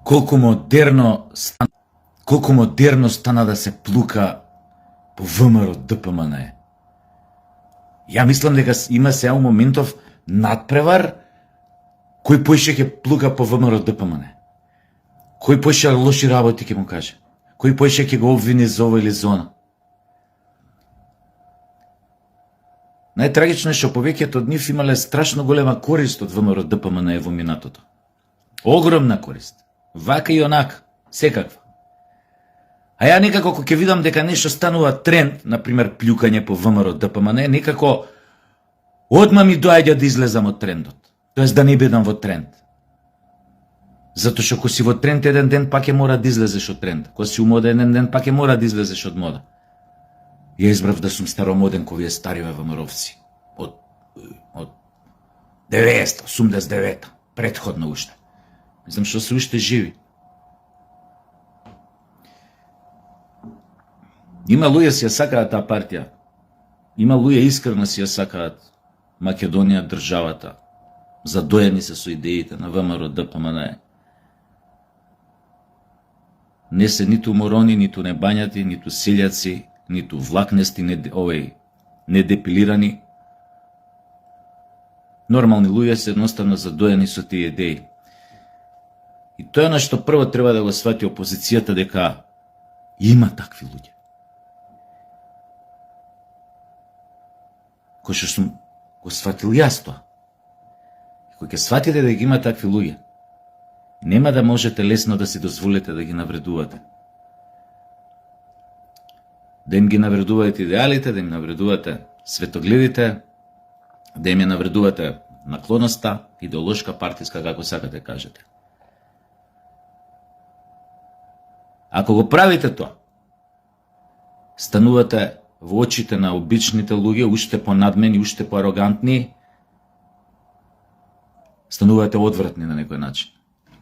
колку модерно стана да се плука по ВМРО ДПМН. Ја мислам дека има сега моментов надпревар кој поише ќе плука по ВМРО ДПМН. Кој поише лоши работи ќе му каже. Кој поише ќе го обвини за ова или за она. Најтрагично е што повеќето од нив имале страшно голема корист од ВМРО ДПМН во минатото. Огромна корист. Вака и онака, секаква. А ја некако кога ќе видам дека нешто станува тренд, например плјукање по ВМРО ДПМН, некако одма ми доаѓа да излезам од трендот. Тоест да не бидам во тренд. Затоа што кога си во тренд еден ден пак ќе мора да излезеш од тренд. Кога си у мода еден ден пак ќе мора да излезеш од мода. Ја избрав да сум старомоден кој вие стариве ВМРО-вци. Од 90, 89, претходно уште. Мислам што се уште живи. Има луѓе си ја сакаат таа партија. Има луѓе искрено си ја сакаат Македонија државата. Задоени се со идеите на ВМРО ДПМН. Не се ниту морони, ниту небањати, ниту селјаци, ниту влакнести, недепилирани. Нормални луѓе се едноставно задоени со тие идеи. И тоа е на што прво треба да го свати опозицијата, дека има такви луѓе. Кој што сум го сватил јас тоа. Кој ќе сватите дека има такви луѓе, нема да можете лесно да си дозволите да ги навредувате. Да им ги навредувате идеалите, да им навредувате светогледите, да им ја навредувате наклоноста, идеолошка, партиска, како сакате кажете. Ако го правите тоа, станувате во очите на обичните луѓе уште понадмени, уште поарогантни, станувате одвратни на некој начин.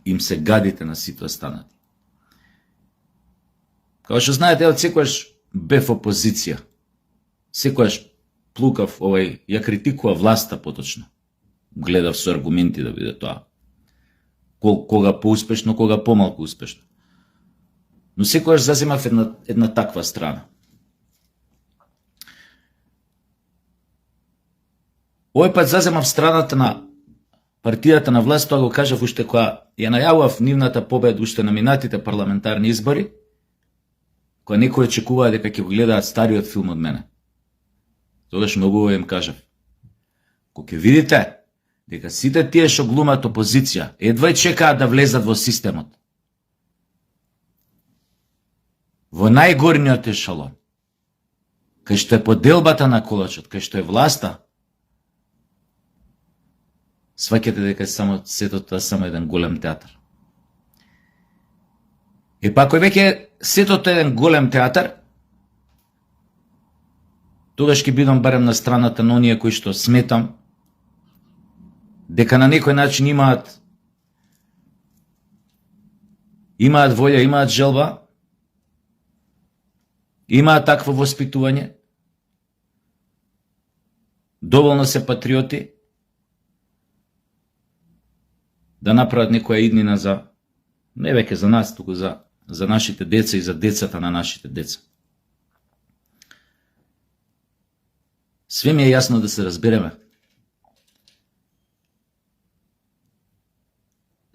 Им се гадите на сите останати. Као што знаете, од секојаш бев опозиција. Секојаш плукав, ја критикува власта поточно. Гледав со аргументи да биде тоа. Кога поуспешно, кога помалку успешно. Но секојаш заземав една таква страна. Овој пат заземав страната на партијата на власт, тоа го кажав уште кога ја најавував нивната победа уште на минатите парламентарни избори, кога некои очекуваа дека ќе го гледаат стариот филм од мене. Тогаш многу им кажав. Кога ќе видите дека сите тие што глумат опозиција едва чекаат да влезат во системот, во најгорниот ешалон, кај што е поделбата на колачот, кај што е власта, сваќате дека само сето тоа само еден голем театар. Па кој веќе сето тоа еден голем театар, тогаш ќе бидам барем на страната на оние кои што сметам дека на некој начин имаат волја, имаат желба, имаат такво воспитување, доволно се патриоти, да направат некоја иднина за, не веќе за нас, туку за нашите деца и за децата на нашите деца. Све ми е јасно, да се разбереме.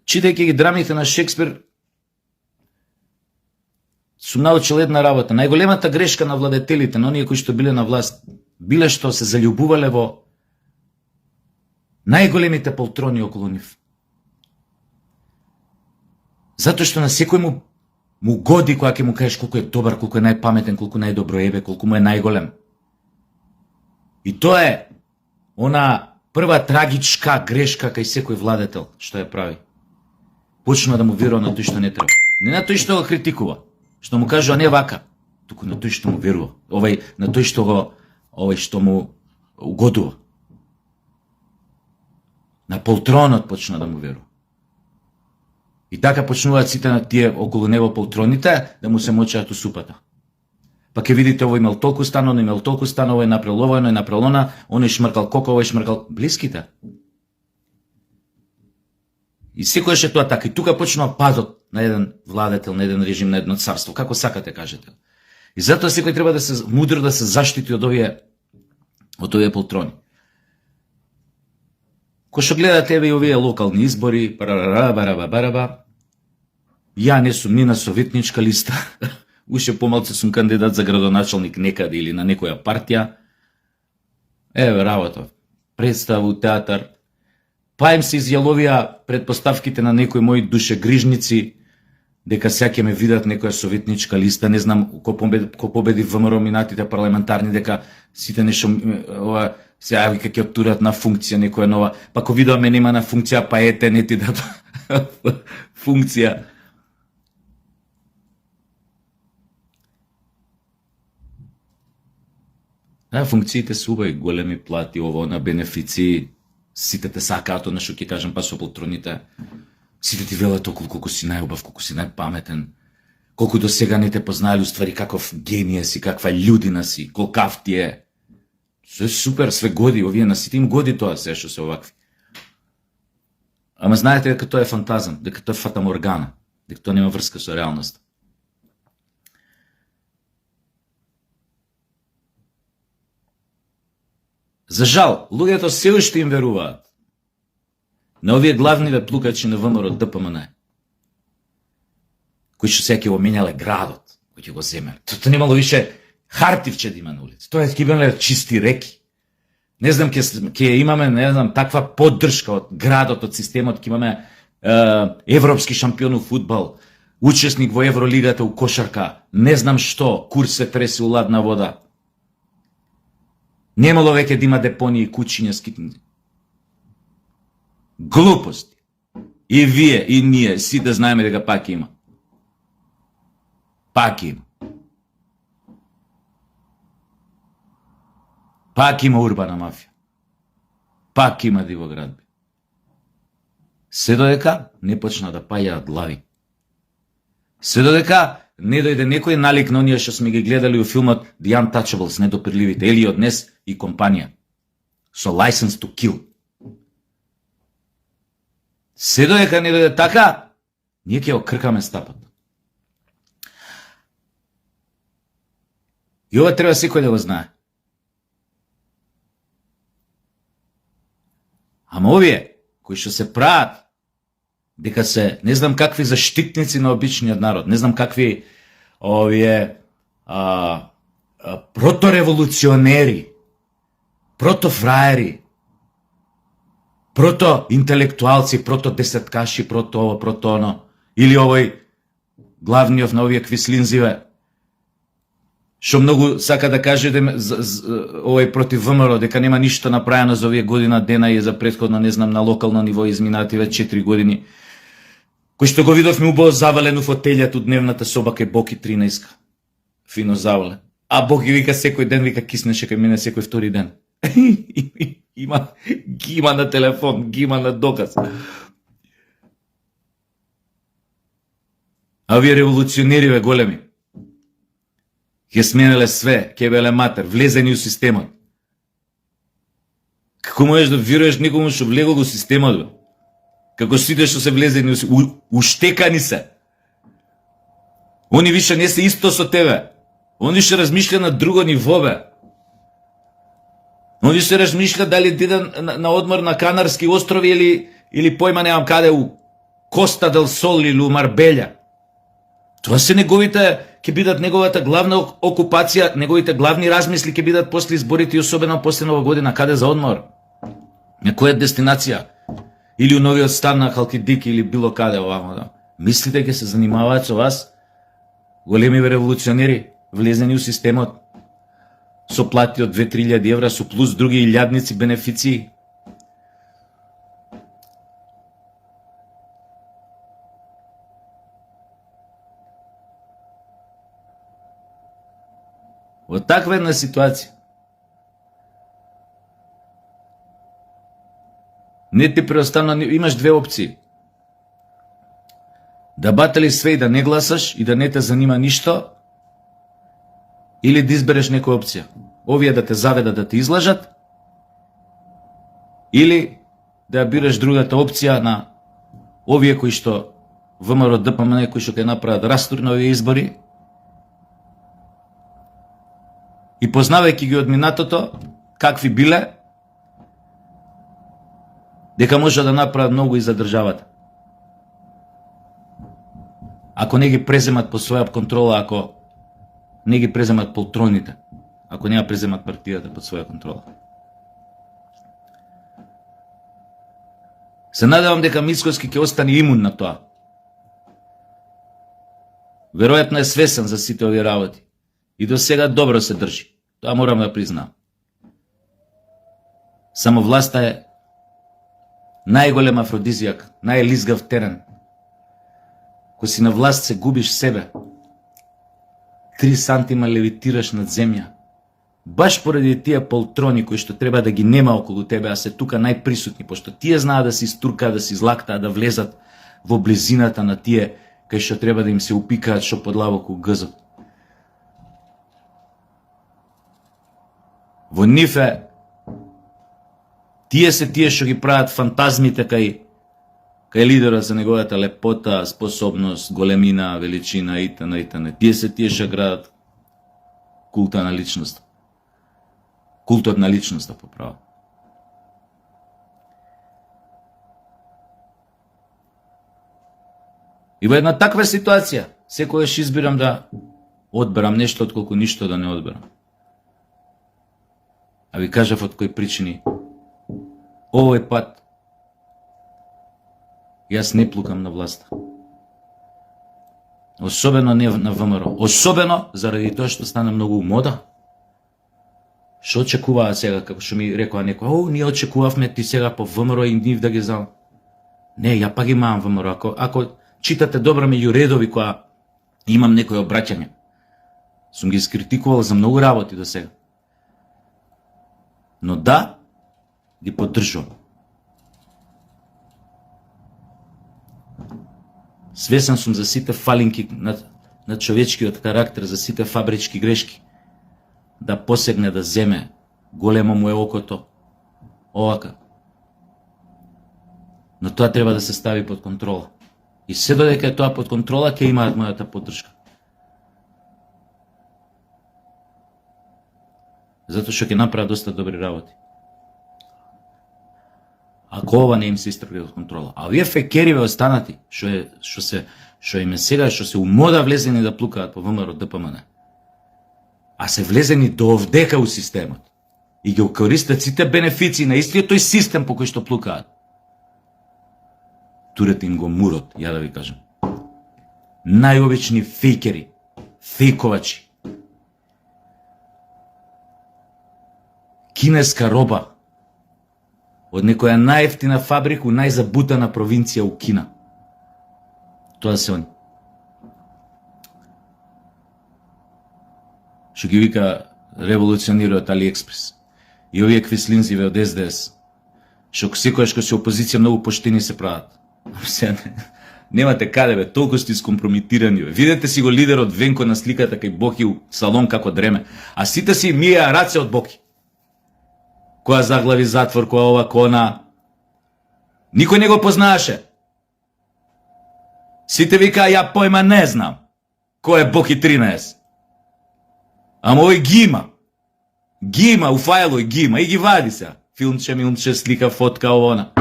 Читајќи ги драмите на Шекспир, сум научил една работа. Најголемата грешка на владетелите, на оние кои што биле на власт, биле што се заљубувале во најголемите полтрони околу нив. Затоа што на секој му годи кога ќе му кажеш колку е добар, колку е најпаметен, колку најдобро ебе, колку му е најголем. И тоа е она прва трагичка грешка кај секој владетел што ја прави. Почна да му верува на тој што не треба. Не на тој што го критикува, што му кажува не вака, туку на тој што му верува. На тој што му угодува. На полтронот почна да му верува. И така почнуваат сите на тие околу него полтроните да му се мочаат у супата. Па ќе видите, овој имал толку станово, имал толку станово, е направил ова, е направил она, оној шмркал кока, овој шмркал блиските. И секојаш е тоа така. И тука почнува падот на еден владетел, на еден режим, на едно царство, како сакате кажете. И затоа секој треба да се мудро да се заштити од овие полтрони. Кој што гледа тебе и овие локални избори, бараба, ја не сум ни на советничка листа, уште помалку сум кандидат за градоначалник некаде или на некоја партија. Еве работа, представа, театар, па им се изјавија предпоставките на некои мои душегрижници, дека сега ќе ме видат некоја советничка листа, не знам кој победи ВМРО минатите парламентарни, дека сите нешто ова сега вика ќе оттурат на функција некоја нова, па ко видоа ме нема на функција, па ете не ти дат функција. Функциите се убави, големи плати, ово на бенефиции, сите те сакаат, на што ќе кажам, па со полтроните. Сите ти велат колку си најубав, колку си најпаметен, колку до сега не те познаели уствари каков генија си, каква људина си, колкав ти е. Се супер, све годи, овие на сите им годи тоа се што се овакви. Ама знаете дека тоа е фантазам, дека тоа е фатаморгана, дека тоа нема врска со реалноста. За жал, луѓето се уште им веруваат на овие главниве плукачи на ВМРО ДПМН, кои што сега ќе го менјале градот, кои ќе го земеле. Тоа немало више хартивче да има на улица. Тоа ќе имале чисти реки. Не знам, ќе имаме, не знам, таква поддршка од градот, од системот, ќе имаме европски шампион у фудбал, учесник во Евролигата у кошарка, не знам што, курс се треси у ладна вода. Немало веќе да има депонии и кучиња скитници. Глупости. И вие, и ние, сите знаеме дека пак има. Пак има. Пак има урбана мафија. Пак има дивоградби. Се додека не почна да паѓаат глави. Се додека не дојде некој налик на оние што сме ги гледали у филмот The Untouchables, недопирливите, Елиот Нес и компанија, со License to Kill. Се додека не дојде така, ние ќе окркаме стапот. И ова треба секој да го знае. Ама овие, кои што се прават дека се, не знам какви заштитници на обичниот народ, не знам какви овие протореволуционери, протофраери, протоинтелектуалци, протодесеткаши, прото ово, прото оно, или овој главниот на овие квислинзиве, што многу сака да каже овој против ВМРО, дека нема ништо направено за овие година дена и за претходно, не знам, на локално ниво изминативе 4 години, кој што го видовме убаво завален у фотелјата у дневната соба кај Боки 13, фино завален. А Боки вика секој ден, вика киснеше кај мене секој втори ден. Ги има на телефон, ги има на доказ. А овие револуционериве големи ќе сменеле све, ќе беле матер, влезени у системот. Како можеш да веруваш некому што влегол во системот, бе? Како сите што се влезени, уштекани се. Они више не се исто со тебе. Они ще размишља на друго ниво, бе. Они ще размишља дали деден на одмор на Канарски острови или појма немам каде у Коста дел Сол или у Марбелја. Тоа се неговите, ќе бидат неговата главна окупација, неговите главни размисли ќе бидат после изборите и особено после Нова година, каде за одмор. На која дестинација? Или у новиот стан на Халкидики или било каде овамо. Да. Мислите ќе се занимаваат со вас? Големи револуционери, влезени у системот, со плати од 2-3 евра, со плюс други илјадници бенефиции. Во таква една ситуација не ти преостана, имаш две опции. Да батали све и да не гласаш и да не те занима ништо, или да избереш некоја опција. Овие да те заведат да те излажат, или да ја бираш другата опција на овие кои што ВМРО ДПМН кои што ќе направат растур на овие избори и познавајќи ги од минатото какви биле, дека може да направат многу и за државата. Ако не ги преземат по своја контрола, ако не ги преземат полтроните, ако не ја преземат партијата под своја контрола. Се надевам дека Мицкоски ќе остане имун на тоа. Веројатно е свесен за сите овие работи и до сега добро се држи. Тоа морам да признам. Само власта е најголем афродизијак, најлизгав терен. Кога си на власт се губиш себе. 3 сантима левитираш над земја. Баш поради тие полтрони кои што треба да ги нема околу тебе, а се тука најприсутни, пошто тие знаат да се истуркаат, да се излактаат, да влезат во близината на тие кај што треба да им се упикаат што подлабоко гзот. Во нив е тие се тие што ги прават фантазмите кај лидерот за неговата лепота, способност, големина, величина итн. Тие се тие што градат култа на личноста. Култот на личноста поправа. И во една таква ситуација, секогаш избирам да одберам нешто отколку ништо да не одберам. А ви кажав од кои причини. Овој пат јас не плукам на власта. Особено не на ВМРО. Особено заради тоа што стана многу мода. Што очекуваат сега, како што ми рекоа некој, ние очекувавме ти сега по ВМРО и нив да ги знам. Не, ја пак имам ВМРО. Ако читате добро меѓу редови која имам некој обраќање, сум ги скритикувал за многу работи до сега. Но да, ги поддржувам. Свесен сум за сите фалинки на човечкиот карактер, за сите фабрички грешки. Да посегне да земе, големо му е окото, овака. Но тоа треба да се стави под контрола. И се додека е тоа под контрола, ќе имаат мојата поддршка. Затоа што ќе направат доста добри работи. Ако ова не им се истргне од контрола. А овие фекериве останати, што им е сега, што се умода влезени да плукаат по ВМРО ДПМН, а се влезени до овдека у системот и ги користат сите бенефиции на истиот тој систем по кој што плукаат, турете им го мурот, ја да ви кажам. Најобични фейкери, фейковачи. Кинеска роба од некоја најефтина фабрика у најзабутана провинција у Кина. Тоа се они. Што ги вика револуционираат Алиекспрес. И овие квислинзиве од СДС, што секојаш кога се опозиција многу поштени се прават. Немате каде бе, толку сте искомпромитирани бе. Видете си го лидерот Венко на сликата кај Боки у салон како дреме, а сите си мија раце од Боки. Која заглави затвор, која ова, кона. Никој не го познаеше. Сите вика, ја појма не знам. Кој е Боки 13? Ама овој ги има. Ги има, у фајлој ги има и ги вади се. Филмче, милмче, слика, фотка, овона.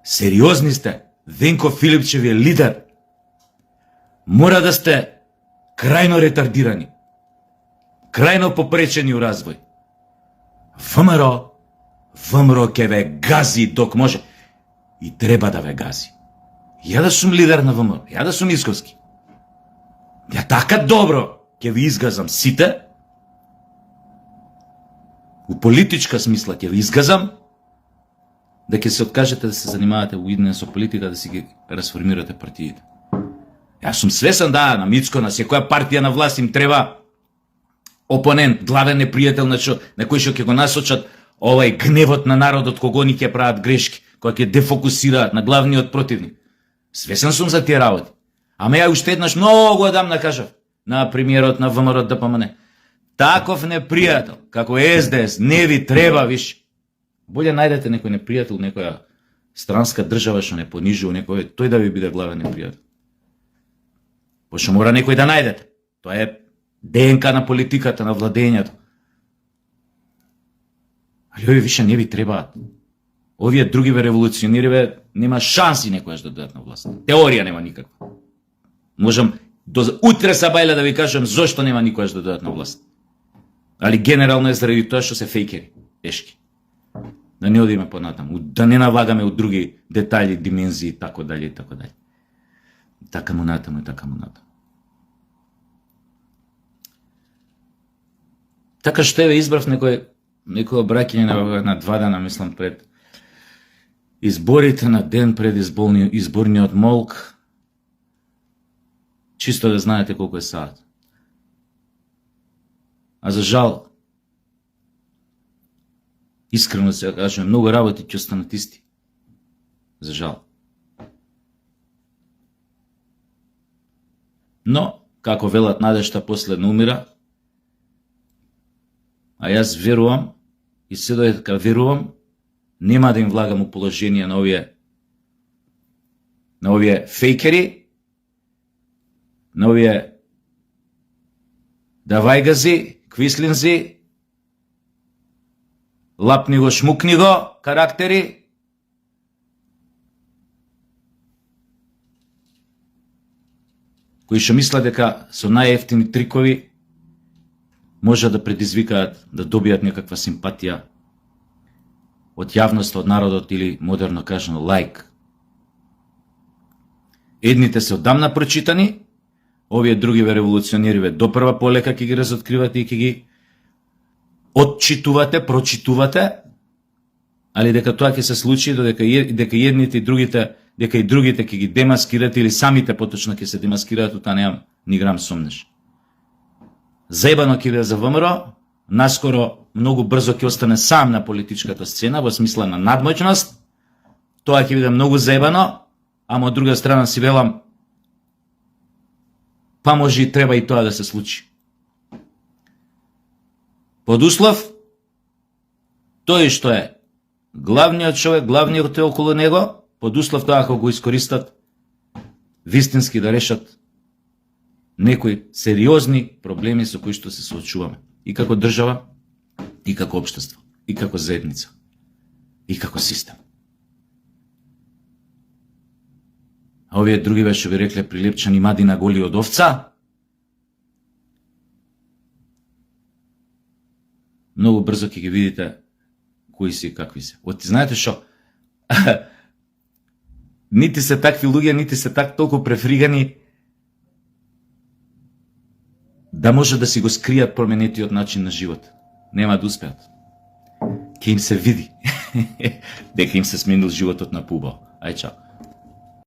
Сериозни сте. Венко Филипче ви е лидер. Мора да сте крајно ретардирани. Крајно попречени у развој. ВМРО ке ве гази док може. И треба да ве гази. Ја да сум лидер на ВМРО, ја да сум Исковски. Ја така добро ќе ви изгазам сите. У политичка смисла ќе ви изгазам, да ќе се откажете да се занимавате уиднен со политика, да си ги расформирате партиите. Јас сум свесен, да, на Мицко, на секоја партија на власт им треба опонент, главен непријател на кој што ќе го насочат овај гневот на народот кога они ќе прават грешки, кога ќе дефокусираат на главниот противник. Свесен сум за тие работи. Ама ја уште еднаш многу одамна кажав на премиерот на ВМРО ДПМН. Таков непријател, како СДС, не ви треба више. Боле најдете некој непријател, некоја странска држава што не понижува некој, тој да ви биде главен непријател. Пошто мора некој да најдете. Тоа е ДНК на политиката, на владењето. Али овие више не ви требаат. Овие другиве револуционериве нема шанси некојаш да дојдат на власт. Теорија нема никаква. Можам до утре сабајле да ви кажам зошто нема никојаш да дојдат на власт. Али генерално е заради тоа што се фејкери, тешки. Да не одиме понатаму, да не навагаме од други детали, димензии, тако дали и тако дали. Така му натаму. Така што еве избрав некој обраќање на 2 дана, мислам, пред изборите, на ден пред изборниот молк, чисто да знаете колку е саат. А за жал, искрено се кажем, многу работи ќе останат исти. За жал. Но, како велат, надежта последно умира, а јас верувам, и се додека верувам, нема да им влагам у положение на овие фейкери, на овие давајгази, квислинзи, лапни го, шмукни го карактери, кои што мислат дека со најефтини трикови може да предизвикаат, да добијат некаква симпатија од јавноста, од народот или, модерно кажано, лајк. Едните се одамна прочитани, овие другиве револуционериве допрва полека ќе ги разоткривате и ќе ги отчитувате, прочитувате, али дека тоа ќе се случи, дека едните и другите, дека и другите ќе ги демаскирате или самите поточно ќе се демаскираат, тоа немам ни грам сомнеш. Заебано ќе биде за ВМРО, наскоро многу брзо ќе остане сам на политичката сцена во смисла на надмоќност. Тоа ќе биде многу заебано, ама од друга страна си велам, па може и треба и тоа да се случи. Под услов, тој што е главниот човек, главниот е околу него, под услов тоа ако го искористат вистински да решат некои сериозни проблеми со кои што се соочуваме. И како држава, и како општество, и како заедница, и како систем. А овие други беше ви рекле прилепчани мади на голи од овца, многу брзо ќе ги видите кои си и какви се. Оти знаете што? Нити се такви луѓе, нити се толку префригани да може да си го скријат променетиот начин на живот. Нема да успеат. Ке им се види дека им се сменил животот на пубаво. Ај чао.